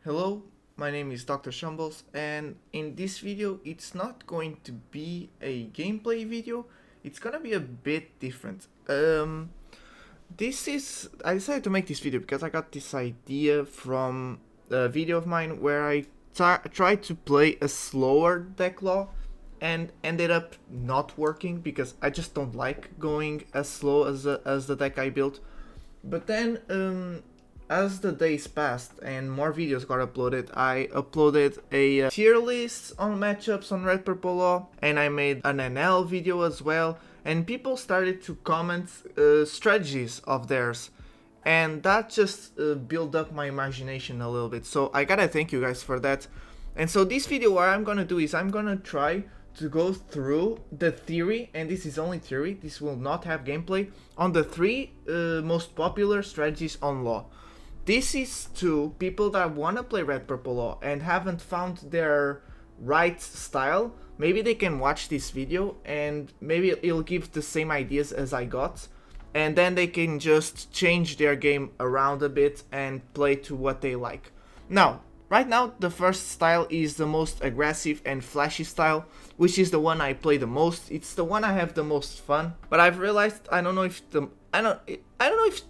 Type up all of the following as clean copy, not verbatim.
Hello, my name is Dr. Shambles, and in this video it's not going to be a gameplay video, it's gonna be a bit different. I decided to make this video because I got this idea from a video of mine where I tried to play a slower deck law and ended up not working because I just don't like going as slow as the deck I built. But then, as the days passed and more videos got uploaded, I uploaded a tier list on matchups on Red Purple Law, and I made an NL video as well, and people started to comment strategies of theirs, and that just built up my imagination a little bit, so I gotta thank you guys for that. And so this video, what I'm gonna do is I'm gonna try to go through the theory, and this is only theory, this will not have gameplay, on the three most popular strategies on Law. This is to people that want to play Red Purple Law and haven't found their right style. Maybe they can watch this video and maybe it'll give the same ideas as I got, and then they can just change their game around a bit and play to what they like. Now, right now, the first style is the most aggressive and flashy style, which is the one I play the most. It's the one I have the most fun. But I've realized I don't know if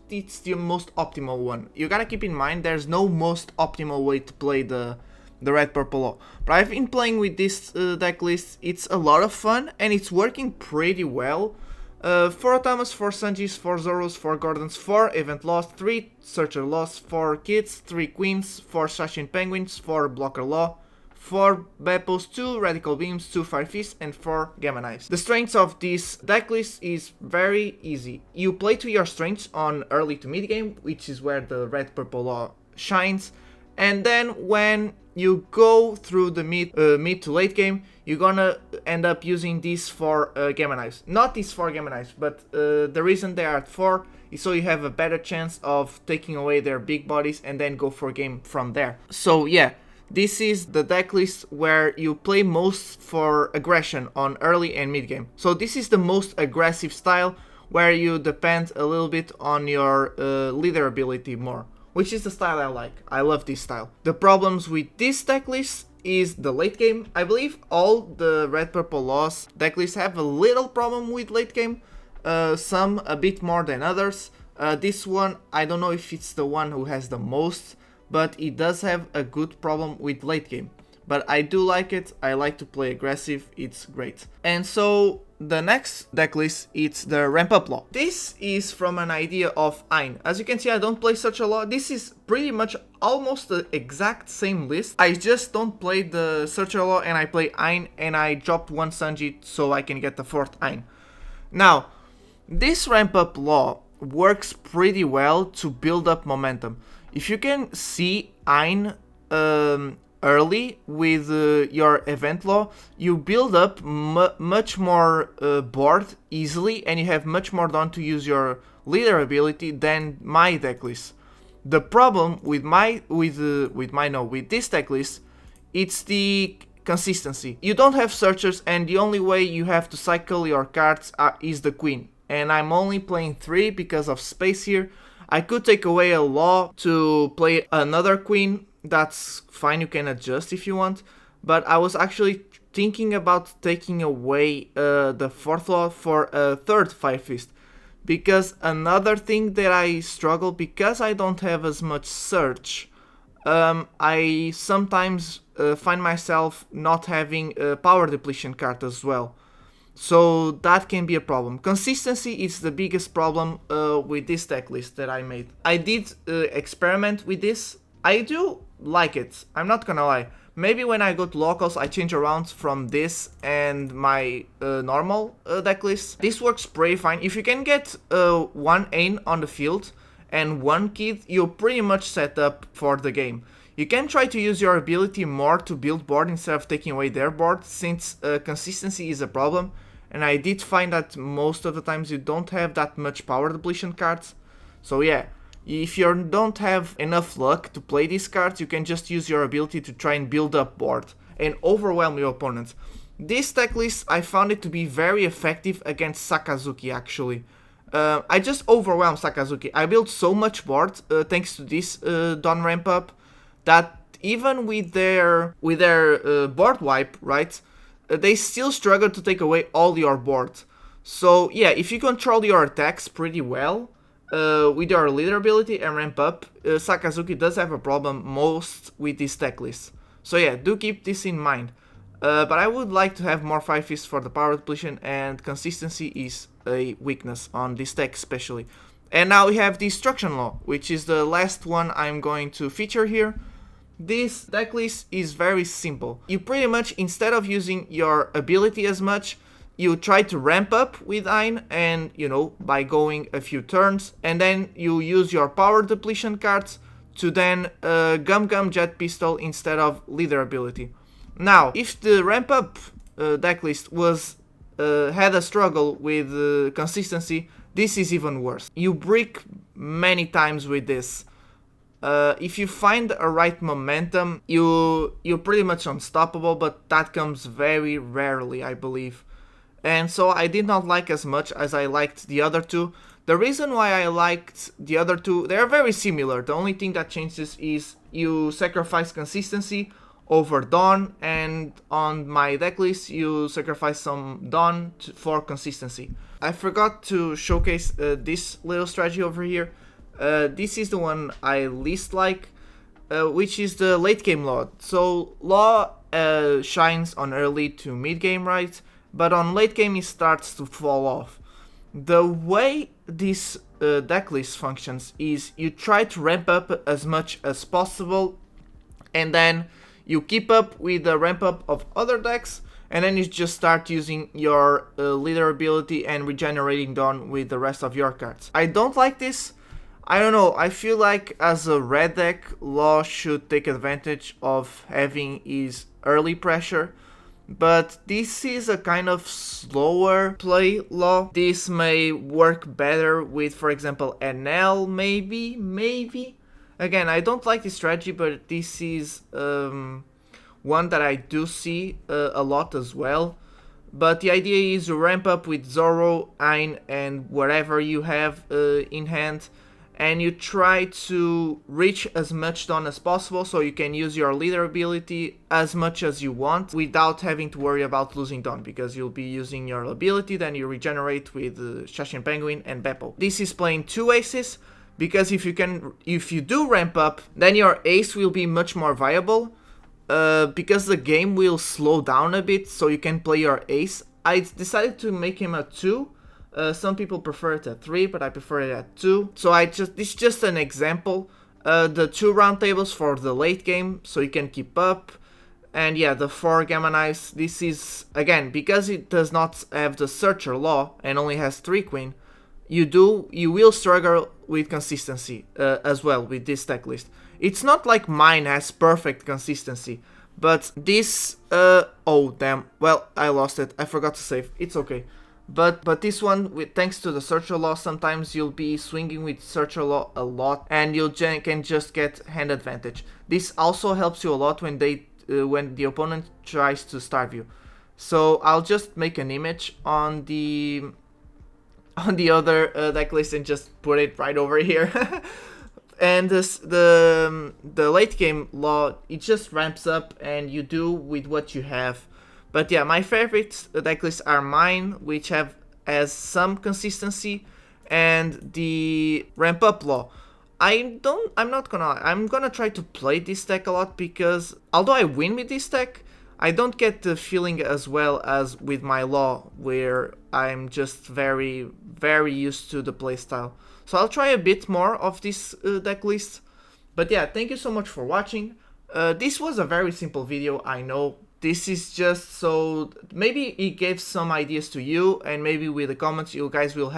it's the most optimal one. You gotta keep in mind there's no most optimal way to play the Red Purple Law. But I've been playing with this deck list. It's a lot of fun and it's working pretty well. 4 Thomas, 4 Sanjis, 4 Zoros, 4 Gordons, 4 Event Lost, 3 Searcher Lost, 4 Kids, 3 Queens, 4 Shashin Penguins, 4 Blocker Law, 4 Beppos, 2 Radical Beams, 2 Fire Fists, and 4 Gamma Knives. The strengths of this deck list is very easy. You play to your strengths on early to mid game, which is where the Red Purple Law shines, and then when you go through the mid to late game, you're gonna end up using these 4 Gamma Knives. Not these 4 Gamma Knives, but the reason they are at 4 is so you have a better chance of taking away their big bodies and then go for a game from there. So yeah, this is the deck list where you play most for aggression on early and mid game. So this is the most aggressive style where you depend a little bit on your leader ability more, which is the style I like. I love this style. The problems with this deck list is the late game. I believe all the Red Purple Laws deck lists have a little problem with late game, some a bit more than others. This one, I don't know if it's the one who has the most, but it does have a good problem with late game. But I do like it, I like to play aggressive, it's great. And so the next deck list, it's the Ramp Up Law. This is from an idea of Ein. As you can see, I don't play such a lot. This is pretty much almost the exact same list. I just don't play the Searcher Law and I play Ein, and I dropped 1 Sanji so I can get the 4th Ein. Now, this Ramp Up Law works pretty well to build up momentum. If you can see Ein early with your event law, you build up much more board easily, and you have much more done to use your leader ability than my deck list. The problem with this deck list, it's the consistency. You don't have searchers, and the only way you have to cycle your cards is the queen. And I'm only playing 3 because of space here. I could take away a law to play another queen, that's fine, you can adjust if you want, but I was actually thinking about taking away the 4th law for a 3rd Fire Fist, because another thing that I struggle, because I don't have as much search, I sometimes find myself not having a power depletion card as well. So that can be a problem. Consistency is the biggest problem with this deck list that I made. I did experiment with this. I do like it, I'm not gonna lie. Maybe when I go to locals I change around from this and my normal deck list. This works pretty fine. If you can get 1 Ein on the field and 1 Kid, you're pretty much set up for the game. You can try to use your ability more to build board instead of taking away their board, since consistency is a problem. And I did find that most of the times you don't have that much power depletion cards. So yeah, if you don't have enough luck to play these cards, you can just use your ability to try and build up board and overwhelm your opponent. This deck list, I found it to be very effective against Sakazuki actually. I just overwhelmed Sakazuki. I built so much board thanks to this Dawn ramp up that even with their board wipe, right, they still struggle to take away all your board. So yeah, if you control your attacks pretty well, with your leader ability and ramp up, Sakazuki does have a problem most with this tech list. So yeah, do keep this in mind. But I would like to have more 5-Fists for the power depletion, and consistency is a weakness on this deck especially. And now we have Destruction Law, which is the last one I'm going to feature here. This deck list is very simple. You pretty much, instead of using your ability as much, you try to ramp up with Ein, and you know, by going a few turns, and then you use your power depletion cards to then Gum Gum Jet Pistol instead of leader ability. Now, if the ramp up deck list was had a struggle with consistency, this is even worse. You break many times with this. If you find a right momentum, you're pretty much unstoppable, but that comes very rarely, I believe. And so I did not like as much as I liked the other two. The reason why I liked the other two, they're very similar. The only thing that changes is you sacrifice consistency over Dawn, and on my deck list you sacrifice some Dawn for consistency. I forgot to showcase this little strategy over here. This is the one I least like, which is the late game Law. So Law shines on early to mid game, right? But on late game it starts to fall off. The way this deck list functions is you try to ramp up as much as possible, and then you keep up with the ramp up of other decks, and then you just start using your leader ability and regenerating Dawn with the rest of your cards. I don't like this. I don't know, I feel like as a red deck, Law should take advantage of having his early pressure. But this is a kind of slower play Law. This may work better with, for example, NL, maybe. Again, I don't like this strategy, but this is one that I do see a lot as well. But the idea is to ramp up with Zoro, Ein, and whatever you have in hand, and you try to reach as much Dawn as possible so you can use your leader ability as much as you want without having to worry about losing Dawn, because you'll be using your ability, then you regenerate with Shashin Penguin and Beppo. This is playing two aces, because if you do ramp up, then your ace will be much more viable, because the game will slow down a bit so you can play your ace. I decided to make him a 2. Some people prefer it at 3, but I prefer it at 2. So this is just an example. The 2 round tables for the late game, so you can keep up. And yeah, the 4 Gamma Knives, this is, again, because it does not have the Searcher Law and only has 3 Queen, you will struggle with consistency as well with this deck list. It's not like mine has perfect consistency, but this, oh damn, well, I lost it, I forgot to save, it's okay. But this one, thanks to the Searcher Law, sometimes you'll be swinging with Searcher Law a lot, and you can just get hand advantage. This also helps you a lot when the opponent tries to starve you. So I'll just make an image on the other deck list and just put it right over here. And the late game Law, it just ramps up and you do with what you have. But yeah, my favorite deck lists are mine, which has some consistency, and the ramp up Law. I'm gonna try to play this deck a lot, because although I win with this deck, I don't get the feeling as well as with my Law, where I'm just very, very used to the playstyle. So I'll try a bit more of this deck list. But yeah, thank you so much for watching. This was a very simple video, I know. This is just so maybe it gave some ideas to you, and maybe with the comments you guys will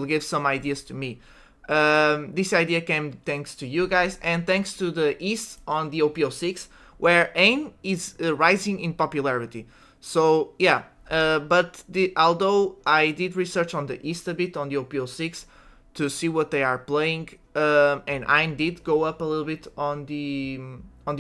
give some ideas to me. This idea came thanks to you guys, and thanks to the East on the OP06, where Ein is rising in popularity. So yeah, although I did research on the East a bit on the OP06 to see what they are playing, and Ein did go up a little bit on the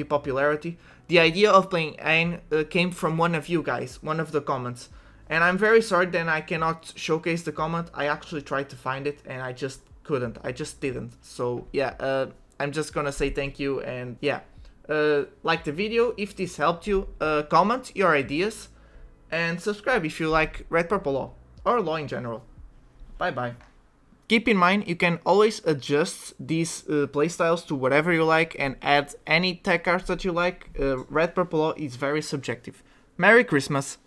popularity. The idea of playing Ein came from one of you guys, one of the comments. And I'm very sorry that I cannot showcase the comment. I actually tried to find it and I just couldn't. I just didn't. So yeah, I'm just gonna say thank you, and yeah. like the video if this helped you, comment your ideas, and subscribe if you like Red Purple Law, or Law in general. Bye bye. Keep in mind, you can always adjust these playstyles to whatever you like and add any tech cards that you like. Red Purple Law is very subjective. Merry Christmas!